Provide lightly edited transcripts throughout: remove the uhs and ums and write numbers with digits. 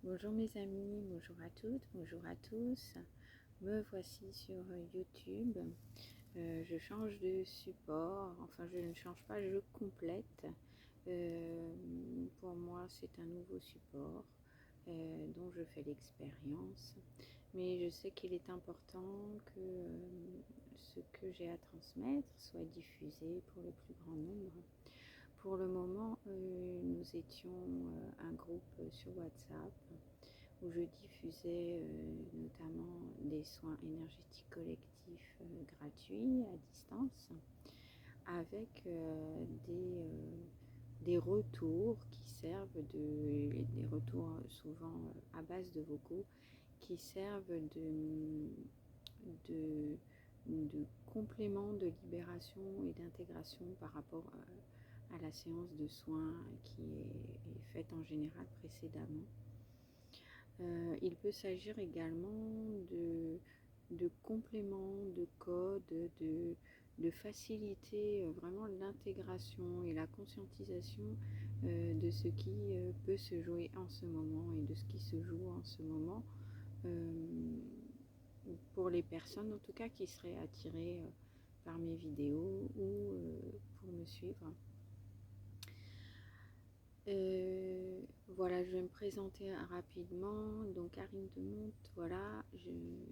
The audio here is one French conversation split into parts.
Bonjour mes amis, bonjour à toutes, bonjour à tous. Me voici sur YouTube. Je change de support, enfin je ne change pas, je complète. Pour moi c'est un nouveau support dont je fais l'expérience. Mais je sais qu'il est important que ce que j'ai à transmettre soit diffusé pour le plus grand nombre. Pour le moment, nous étions un groupe sur WhatsApp où je diffusais notamment des soins énergétiques collectifs gratuits à distance avec des retours qui servent des retours souvent à base de vocaux qui servent de, de complément de libération et d'intégration par rapport à la séance de soins qui est faite en général précédemment. Il peut s'agir également de compléments, de codes, de faciliter vraiment l'intégration et la conscientisation de ce qui peut se jouer en ce moment et de ce qui se joue en ce moment pour les personnes en tout cas qui seraient attirées par mes vidéos ou pour me suivre. Voilà, je vais me présenter rapidement. Donc Karine Demonte, voilà,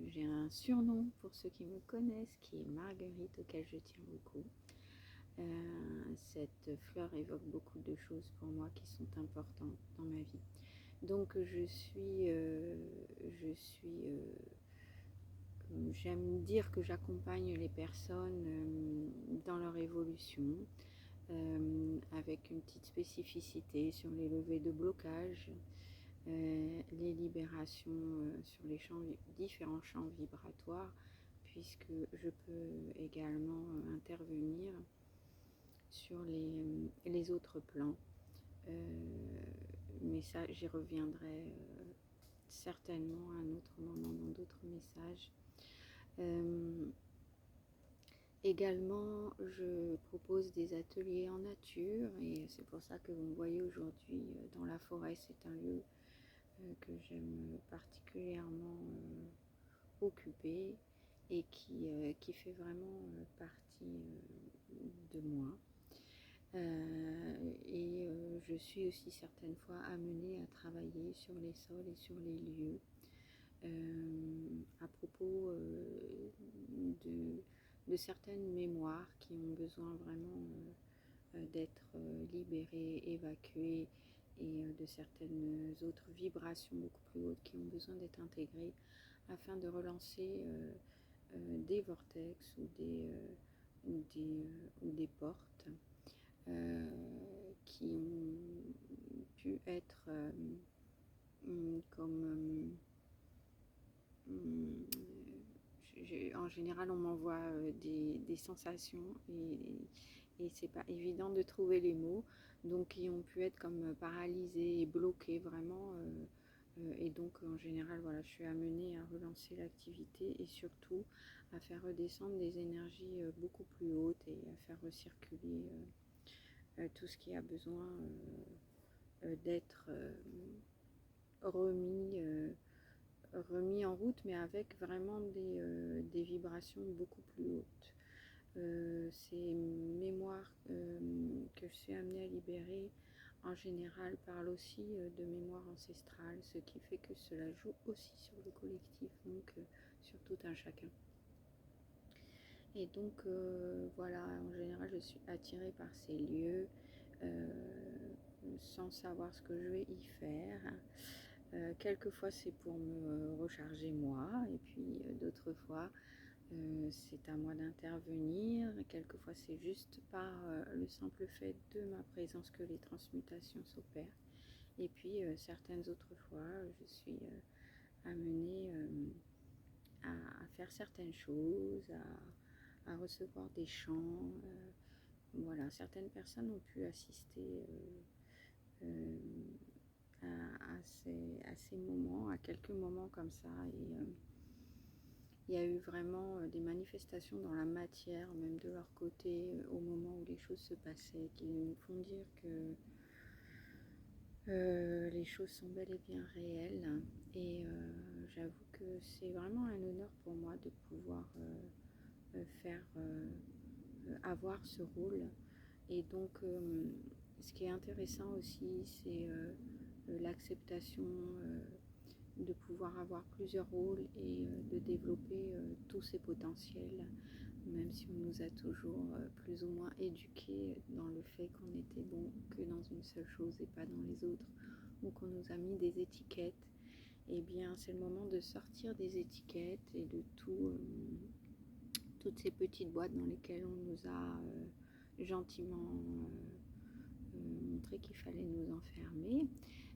j'ai un surnom pour ceux qui me connaissent qui est Marguerite, auquel je tiens beaucoup. Cette fleur évoque beaucoup de choses pour moi qui sont importantes dans ma vie. Donc j'aime dire que j'accompagne les personnes dans leur évolution. Avec une petite spécificité sur les levées de blocage, les libérations sur les différents champs vibratoires, puisque je peux également intervenir sur les autres plans. Mais ça, j'y reviendrai certainement à un autre moment dans d'autres messages. Également, je propose des ateliers en nature et c'est pour ça que vous me voyez aujourd'hui dans la forêt. C'est un lieu que j'aime particulièrement occuper et qui fait vraiment partie de moi. Je suis aussi certaines fois amenée à travailler sur les sols et sur les lieux à propos de certaines mémoires qui ont besoin vraiment d'être libérées, évacuées, et de certaines autres vibrations beaucoup plus hautes qui ont besoin d'être intégrées afin de relancer des vortex ou des portes qui ont pu être comme en général on m'envoie des sensations et c'est pas évident de trouver les mots, donc qui ont pu être comme paralysés et bloqués vraiment et donc en général voilà, je suis amenée à relancer l'activité et surtout à faire redescendre des énergies beaucoup plus hautes et à faire recirculer tout ce qui a besoin d'être remis en route, mais avec vraiment des vibrations beaucoup plus hautes. Ces mémoires que je suis amenée à libérer, en général, parlent aussi de mémoire ancestrale, ce qui fait que cela joue aussi sur le collectif, donc sur tout un chacun. Et donc voilà, en général, je suis attirée par ces lieux sans savoir ce que je vais y faire. Quelquefois c'est pour me recharger moi et puis d'autres fois c'est à moi d'intervenir. Quelquefois c'est juste par le simple fait de ma présence que les transmutations s'opèrent. Et puis certaines autres fois je suis amenée à faire certaines choses, à recevoir des chants. Voilà, certaines personnes ont pu assister à ces moments, à quelques moments comme ça. Et il y a eu vraiment des manifestations dans la matière, même de leur côté, au moment où les choses se passaient, qui nous font dire que Les choses sont bel et bien réelles et j'avoue que c'est vraiment un honneur pour moi de pouvoir faire avoir ce rôle. Et donc, ce qui est intéressant aussi, c'est l'acceptation de pouvoir avoir plusieurs rôles et de développer tous ses potentiels, même si on nous a toujours plus ou moins éduqués dans le fait qu'on n'était bon que dans une seule chose et pas dans les autres, ou qu'on nous a mis des étiquettes. Eh bien, c'est le moment de sortir des étiquettes et de toutes ces petites boîtes dans lesquelles on nous a gentiment montré qu'il fallait nous enfermer.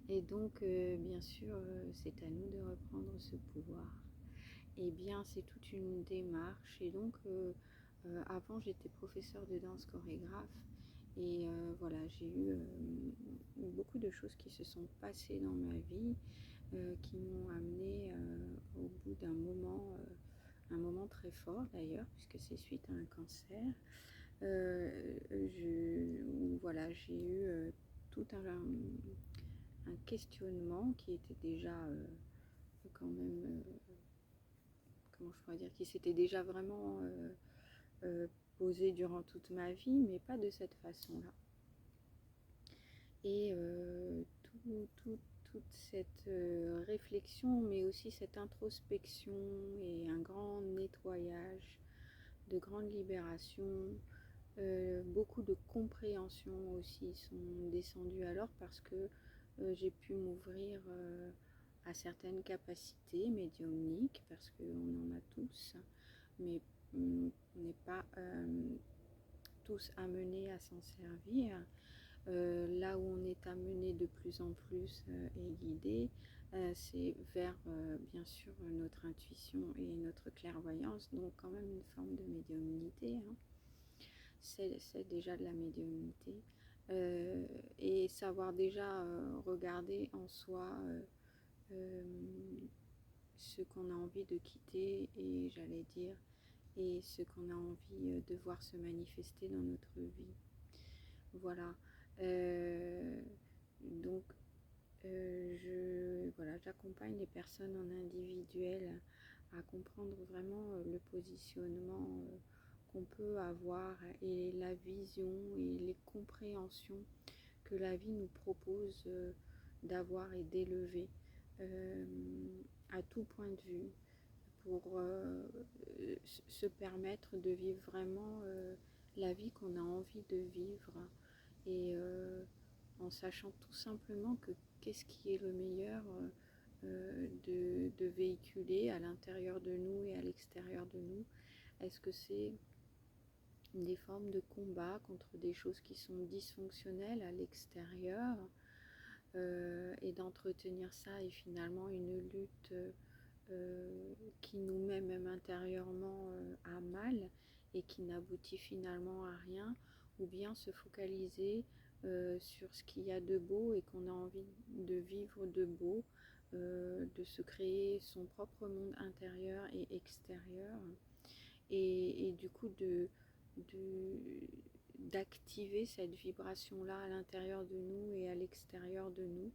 Et donc, bien sûr, c'est à nous de reprendre ce pouvoir. Eh bien, c'est toute une démarche. Et donc, avant, j'étais professeure de danse chorégraphe. Et voilà, j'ai eu beaucoup de choses qui se sont passées dans ma vie, qui m'ont amené au bout d'un moment, un moment très fort d'ailleurs, puisque c'est suite à un cancer. Voilà, j'ai eu tout un questionnement qui était déjà quand même, comment je pourrais dire, qui s'était déjà vraiment posé durant toute ma vie, mais pas de cette façon-là. Et toute cette réflexion, mais aussi cette introspection et un grand nettoyage, de grande libération, beaucoup de compréhension aussi sont descendues alors parce que j'ai pu m'ouvrir à certaines capacités médiumniques, parce qu'on en a tous, mais on n'est pas tous amenés à s'en servir. Là où on est amené de plus en plus et guidé, c'est vers bien sûr notre intuition et notre clairvoyance, donc quand même une forme de médiumnité, hein. C'est déjà de la médiumnité. Et savoir déjà regarder en soi euh, ce qu'on a envie de quitter, et j'allais dire, et ce qu'on a envie de voir se manifester dans notre vie. Voilà. Donc, voilà, j'accompagne les personnes en individuel à comprendre vraiment le positionnement qu'on peut avoir et la vision et les compréhensions que la vie nous propose d'avoir et d'élever euh, à tout point de vue pour se permettre de vivre vraiment la vie qu'on a envie de vivre, et en sachant tout simplement que qu'est-ce qui est le meilleur de véhiculer à l'intérieur de nous et à l'extérieur de nous. Est-ce que c'est des formes de combat contre des choses qui sont dysfonctionnelles à l'extérieur, et d'entretenir ça, et finalement une lutte qui nous met même intérieurement à mal et qui n'aboutit finalement à rien, ou bien se focaliser sur ce qu'il y a de beau et qu'on a envie de vivre de beau, de se créer son propre monde intérieur et extérieur, et du coup d'activer cette vibration-là à l'intérieur de nous et à l'extérieur de nous.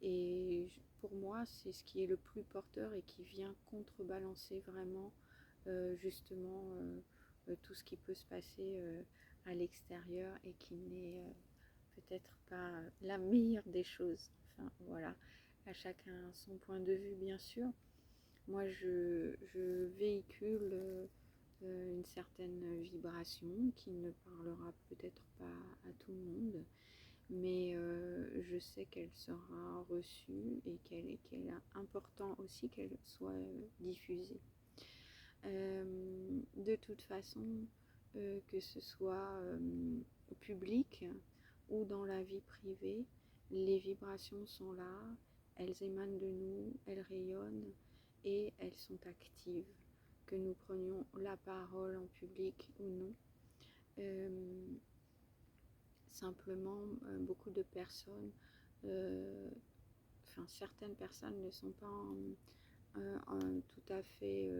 Et pour moi, c'est ce qui est le plus porteur et qui vient contrebalancer vraiment justement tout ce qui peut se passer à l'extérieur et qui n'est peut-être pas la meilleure des choses. Enfin voilà, à chacun son point de vue bien sûr. Moi je véhicule une certaine vibration qui ne parlera peut-être pas à tout le monde, mais je sais qu'elle sera reçue et qu'il est important aussi qu'elle soit diffusée. De toute façon, que ce soit public ou dans la vie privée, les vibrations sont là, elles émanent de nous, elles rayonnent et elles sont actives, que nous prenions la parole en public ou non. Simplement, beaucoup de personnes, certaines personnes ne sont pas tout à fait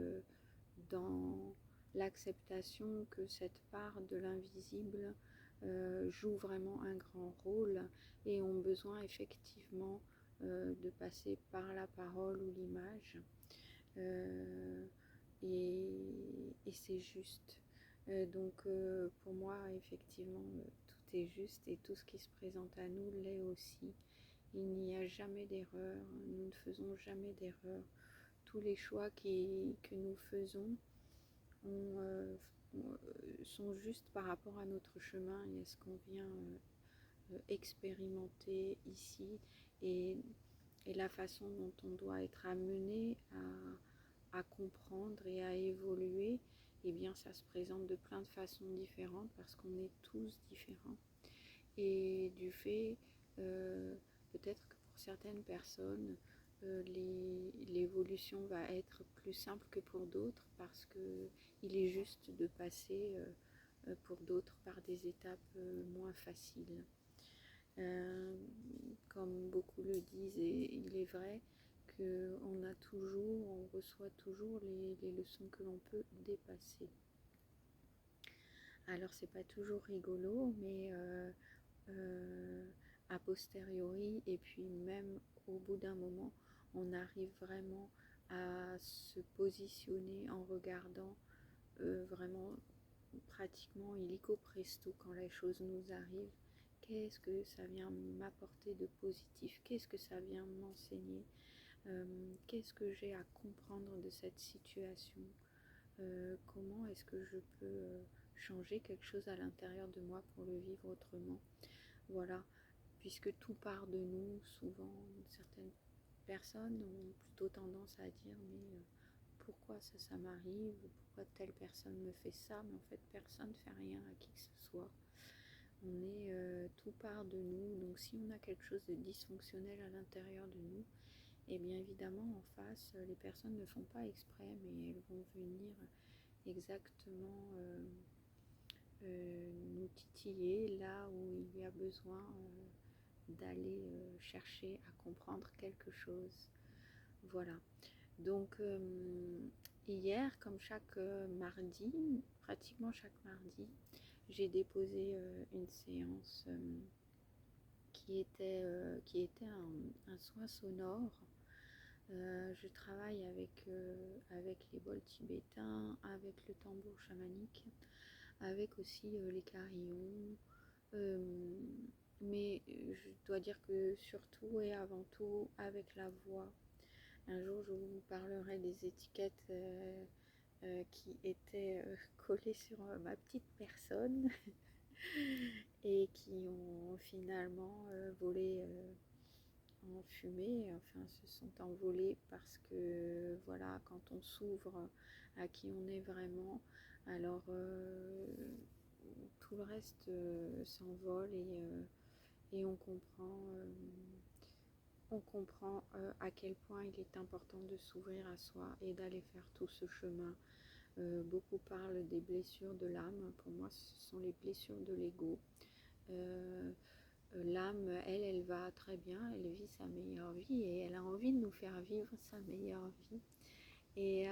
dans l'acceptation que cette part de l'invisible jouent vraiment un grand rôle et ont besoin effectivement de passer par la parole ou l'image. Euh, et c'est juste. Donc pour moi, effectivement, tout est juste et tout ce qui se présente à nous l'est aussi. Il n'y a jamais d'erreur, nous ne faisons jamais d'erreur. Tous les choix que nous faisons ont, sont justes par rapport à notre chemin et à ce qu'on vient expérimenter ici et, et la façon dont on doit être amené à comprendre et à évoluer. Eh bien, ça se présente de plein de façons différentes parce qu'on est tous différents. Et du fait, peut-être que pour certaines personnes, l'évolution va être plus simple que pour d'autres parce qu'il est juste de passer pour d'autres par des étapes moins faciles. Comme beaucoup le disent, et il est vrai on reçoit toujours les leçons que l'on peut dépasser. Alors c'est pas toujours rigolo, mais a posteriori et puis même au bout d'un moment, on arrive vraiment à se positionner en regardant vraiment pratiquement illico presto quand les choses nous arrivent. Qu'est-ce que ça vient m'apporter de positif? Qu'est-ce que ça vient m'enseigner? Qu'est-ce que j'ai à comprendre de cette situation? Comment est-ce que je peux changer quelque chose à l'intérieur de moi pour le vivre autrement? Voilà, puisque tout part de nous, souvent certaines personnes ont plutôt tendance à dire mais pourquoi ça m'arrive, pourquoi telle personne me fait ça, mais en fait personne ne fait rien à qui que ce soit. Tout part de nous, donc si on a quelque chose de dysfonctionnel à l'intérieur de nous, et bien évidemment en face, les personnes ne font pas exprès, mais elles vont venir exactement nous titiller là où il y a besoin d'aller chercher à comprendre quelque chose. Voilà. Donc hier, comme chaque mardi, pratiquement chaque mardi, j'ai déposé une séance qui était un soin sonore. Je travaille avec les bols tibétains, avec le tambour chamanique, avec aussi les carillons. Mais je dois dire que surtout et avant tout avec la voix. Un jour, je vous parlerai des étiquettes qui étaient collées sur ma petite personne et qui ont finalement volé en fumée, enfin se sont envolées parce que voilà, quand on s'ouvre à qui on est vraiment, alors tout le reste s'envole et on comprend à quel point il est important de s'ouvrir à soi et d'aller faire tout ce chemin. Beaucoup parlent des blessures de l'âme. Pour moi, ce sont les blessures de l'ego. L'âme, elle va très bien, elle vit sa meilleure vie et elle a envie de nous faire vivre sa meilleure vie et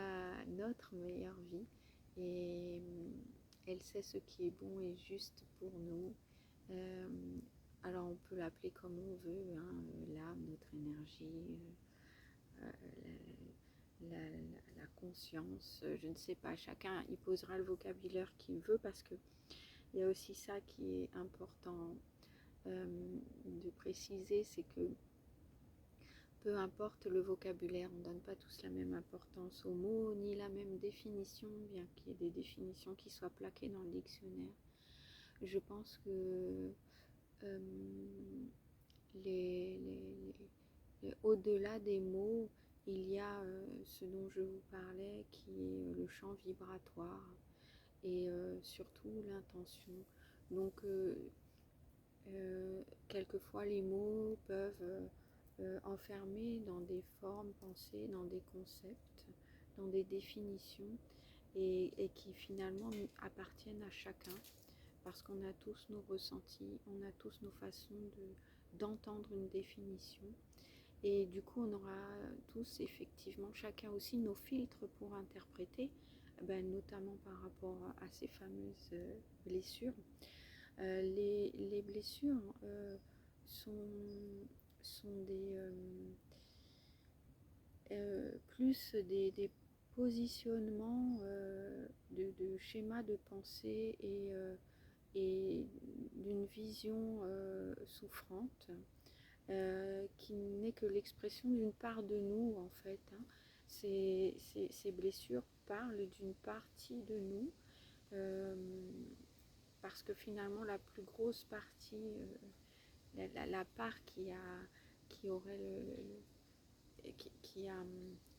notre meilleure vie. Et elle sait ce qui est bon et juste pour nous. Alors on peut l'appeler comme on veut, hein, l'âme, notre énergie, la conscience, je ne sais pas, chacun y posera le vocabulaire qu'il veut parce que il y a aussi ça qui est important de préciser, c'est que peu importe le vocabulaire, on ne donne pas tous la même importance aux mots ni la même définition, bien qu'il y ait des définitions qui soient plaquées dans le dictionnaire. Je pense que au-delà des mots, il y a ce dont je vous parlais qui est le champ vibratoire et surtout l'intention. Donc quelquefois les mots peuvent enfermer dans des formes pensées, dans des concepts, dans des définitions et qui finalement appartiennent à chacun parce qu'on a tous nos ressentis, on a tous nos façons d'entendre une définition et du coup on aura tous effectivement chacun aussi nos filtres pour interpréter, notamment par rapport à ces fameuses blessures. Les blessures sont, sont plus des positionnements de schémas de pensée et d'une vision souffrante qui n'est que l'expression d'une part de nous en fait. Hein. Ces blessures parlent d'une partie de nous euh, parce que finalement la plus grosse partie, la part qui aurait qui a,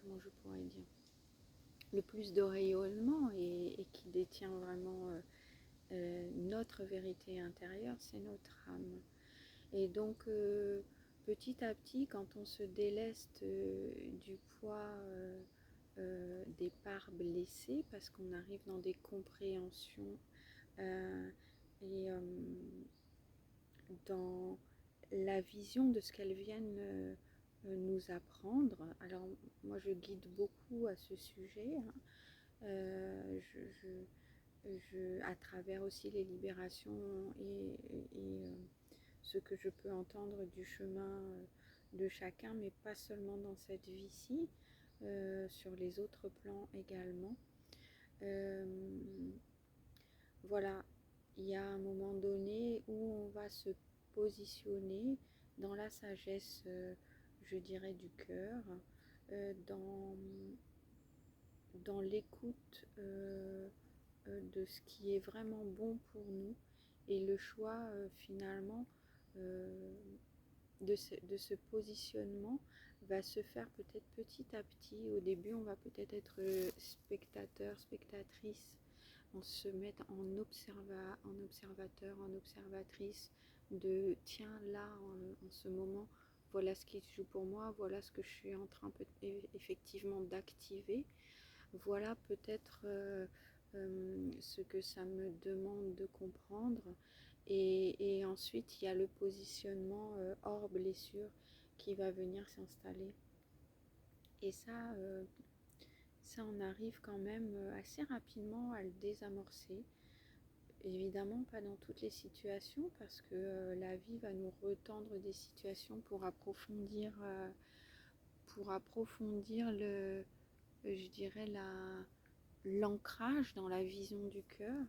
comment je pourrais dire, le plus de rayonnement et qui détient vraiment notre vérité intérieure, c'est notre âme. Et donc, petit à petit, quand on se déleste du poids des parts blessées, parce qu'on arrive dans des compréhensions et dans la vision de ce qu'elles viennent nous apprendre. Alors, moi, je guide beaucoup à ce sujet. Hein. À travers aussi les libérations et ce que je peux entendre du chemin de chacun, mais pas seulement dans cette vie-ci, sur les autres plans également. Euh, voilà, il y a un moment donné où on va se positionner dans la sagesse, je dirais, du cœur, dans l'écoute de ce qui est vraiment bon pour nous et le choix finalement euh, de ce positionnement va se faire peut-être petit à petit. Au début, on va peut-être être spectateur, spectatrice, on se met en observateur, en observatrice de tiens là en ce moment, voilà ce qui se joue pour moi, voilà ce que je suis en train effectivement d'activer, voilà peut-être ce que ça me demande de comprendre. Et ensuite, il y a le positionnement hors blessure qui va venir s'installer. Et ça, on arrive quand même assez rapidement à le désamorcer. Évidemment, pas dans toutes les situations, parce que la vie va nous retendre des situations pour approfondir je dirais, l'ancrage dans la vision du cœur,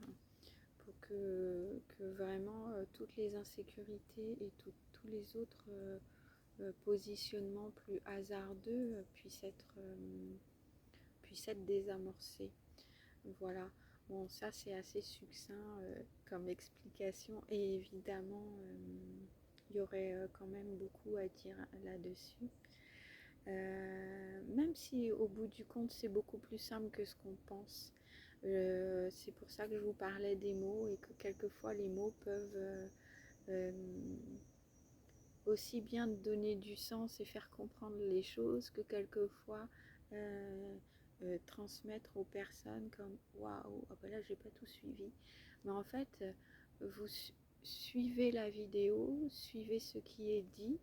pour que vraiment toutes les insécurités et tous les autres positionnements plus hasardeux puissent être désamorcés. Voilà. Bon, ça c'est assez succinct comme explication et évidemment il y aurait quand même beaucoup à dire là-dessus. Même si au bout du compte c'est beaucoup plus simple que ce qu'on pense. C'est pour ça que je vous parlais des mots et que quelquefois les mots peuvent euh, aussi bien donner du sens et faire comprendre les choses que quelquefois transmettre aux personnes comme waouh, ah ben là j'ai pas tout suivi. Mais en fait, vous suivez la vidéo, suivez ce qui est dit,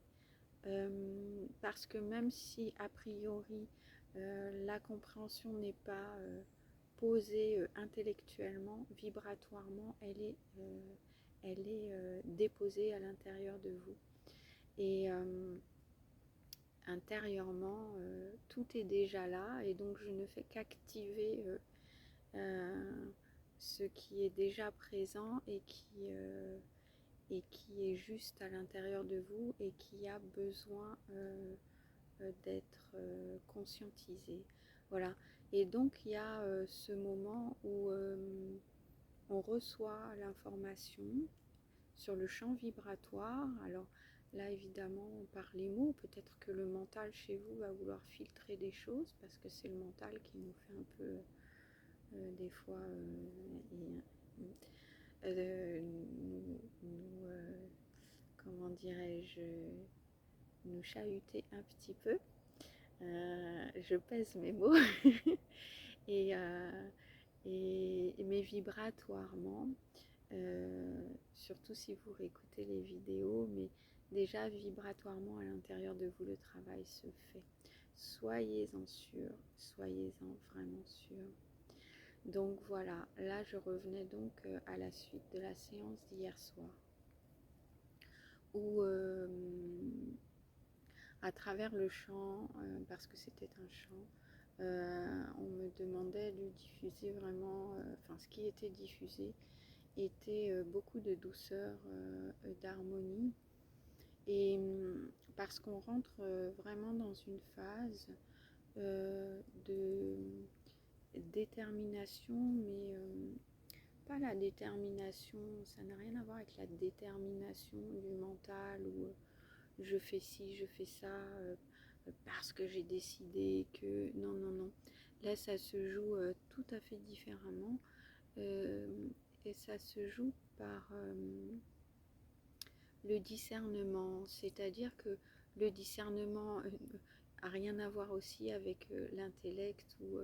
parce que même si a priori la compréhension n'est pas posée intellectuellement, vibratoirement, elle est déposée à l'intérieur de vous. Et intérieurement, tout est déjà là et donc je ne fais qu'activer ce qui est déjà présent et qui est juste à l'intérieur de vous et qui a besoin d'être conscientisé. Voilà. Et donc il y a ce moment où on reçoit l'information sur le champ vibratoire. Alors là, évidemment, par les mots, peut-être que le mental chez vous va vouloir filtrer des choses parce que c'est le mental qui nous fait un peu, des fois, comment dirais-je, nous chahuter un petit peu. Je pèse mes mots. et, mais vibratoirement, surtout si vous réécoutez les vidéos, mais déjà vibratoirement à l'intérieur de vous le travail se fait. Soyez-en sûrs, soyez-en vraiment sûrs. Donc voilà, là je revenais donc à la suite de la séance d'hier soir, où à travers le chant, parce que c'était un chant, on me demandait de diffuser vraiment, enfin ce qui était diffusé était beaucoup de douceur, d'harmonie, et parce qu'on rentre vraiment dans une phase de détermination, mais pas la détermination, ça n'a rien à voir avec la détermination du mental où je fais ci, je fais ça parce que j'ai décidé que... Non, non, non. Là, ça se joue tout à fait différemment et ça se joue par le discernement, c'est-à-dire que le discernement a rien à voir aussi avec l'intellect ou,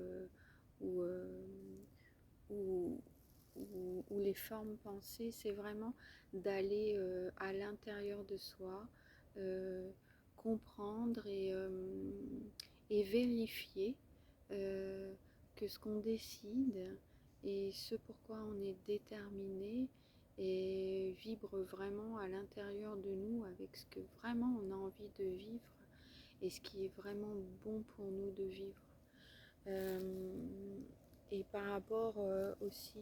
ou, ou les formes pensées, c'est vraiment d'aller à l'intérieur de soi, euh, comprendre et vérifier euh, que ce qu'on décide et ce pourquoi on est déterminé et vibre vraiment à l'intérieur de nous avec ce que vraiment on a envie de vivre et ce qui est vraiment bon pour nous de vivre. Et par rapport aussi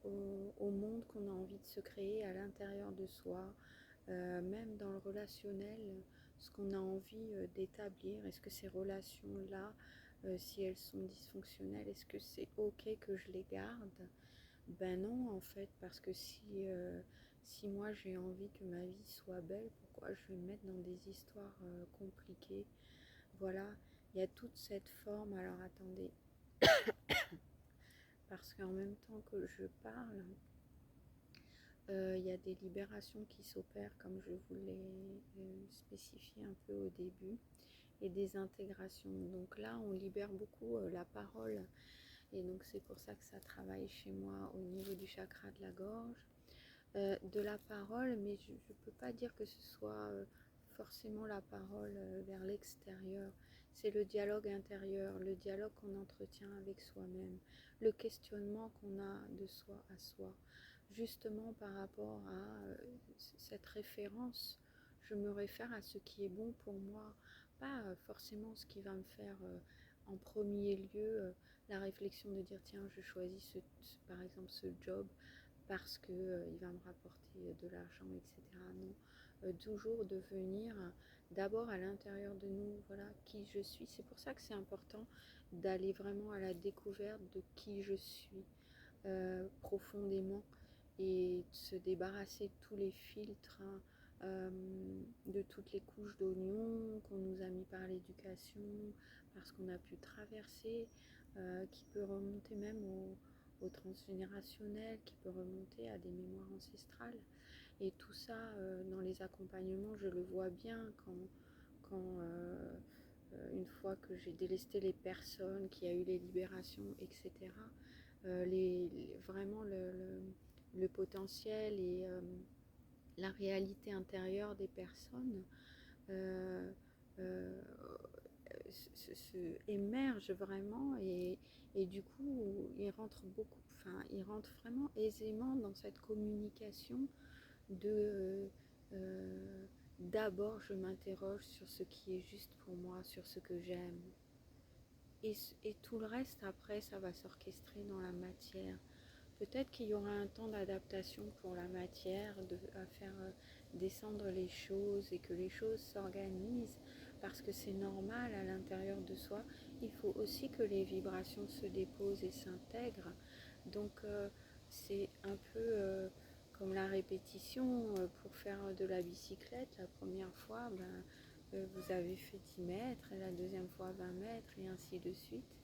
au monde qu'on a envie de se créer à l'intérieur de soi, même dans le relationnel, ce qu'on a envie d'établir. Est-ce que ces relations-là, si elles sont dysfonctionnelles, est-ce que c'est ok que je les garde? Ben non, en fait, parce que si moi j'ai envie que ma vie soit belle, pourquoi je vais me mettre dans des histoires compliquées? Voilà, il y a toute cette forme. Alors attendez, parce qu'en même temps que je parle, il y a des libérations qui s'opèrent, comme je vous l'ai spécifié un peu au début, et des intégrations. Donc là, on libère beaucoup la parole, et donc c'est pour ça que ça travaille chez moi au niveau du chakra de la gorge, de la parole, mais je ne peux pas dire que ce soit forcément la parole vers l'extérieur. C'est le dialogue intérieur, le dialogue qu'on entretient avec soi-même, le questionnement qu'on a de soi à soi. Justement par rapport à cette référence, je me réfère à ce qui est bon pour moi, pas forcément ce qui va me faire en premier lieu la réflexion de dire tiens je choisis par exemple ce job parce qu'il va me rapporter de l'argent, etc. Non, toujours de venir d'abord à l'intérieur de nous, voilà, qui je suis. C'est pour ça que c'est important d'aller vraiment à la découverte de qui je suis profondément et de se débarrasser de tous les filtres, hein, de toutes les couches d'oignons qu'on nous a mis par l'éducation, parce qu'on a pu traverser, qui peut remonter même au transgénérationnel, qui peut remonter à des mémoires ancestrales. Et tout ça, dans les accompagnements, je le vois bien quand une fois que j'ai délesté les personnes, qu'il y a eu les libérations, etc., vraiment le potentiel et la réalité intérieure des personnes euh, euh, émerge vraiment et du coup ils rentrent vraiment aisément dans cette communication de d'abord je m'interroge sur ce qui est juste pour moi, sur ce que j'aime et tout le reste après ça va s'orchestrer dans la matière. Peut-être qu'il y aura un temps d'adaptation pour la matière, à faire descendre les choses et que les choses s'organisent parce que c'est normal à l'intérieur de soi. Il faut aussi que les vibrations se déposent et s'intègrent. Donc c'est un peu comme la répétition pour faire de la bicyclette. La première fois, vous avez fait 10 mètres, et la deuxième fois 20 mètres et ainsi de suite.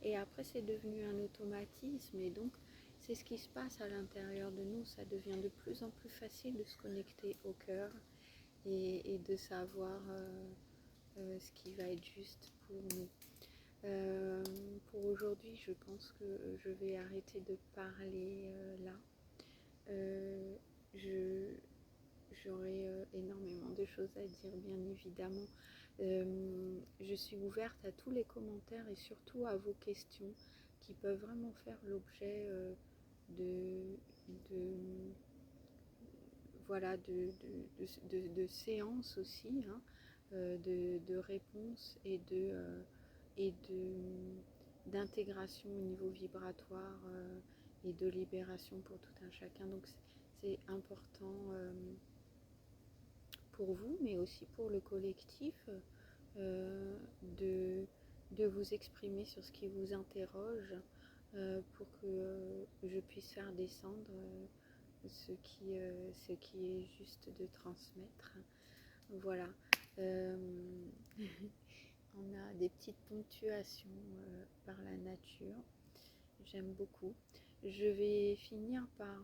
Et après c'est devenu un automatisme et donc c'est ce qui se passe à l'intérieur de nous, ça devient de plus en plus facile de se connecter au cœur et de savoir ce qui va être juste pour nous. Pour aujourd'hui, je pense que je vais arrêter de parler là. Je, J'aurais énormément de choses à dire, bien évidemment. Je suis ouverte à tous les commentaires et surtout à vos questions qui peuvent vraiment faire l'objet de, de, voilà, de séances aussi, hein, de réponses et d'intégration au niveau vibratoire et de libération pour tout un chacun. Donc c'est important pour vous, mais aussi pour le collectif, euh, de, de vous exprimer sur ce qui vous interroge pour que je puisse faire descendre ce qui est juste de transmettre. Voilà. Euh, on a des petites ponctuations par la nature. J'aime beaucoup. Je vais finir par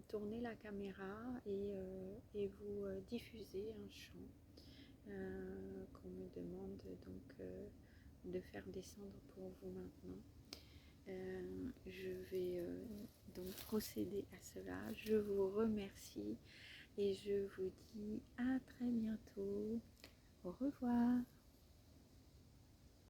tourner la caméra et vous diffuser un chant qu'on me demande donc de faire descendre pour vous maintenant. Je vais donc procéder à cela. Je vous remercie et je vous dis à très bientôt. Au revoir.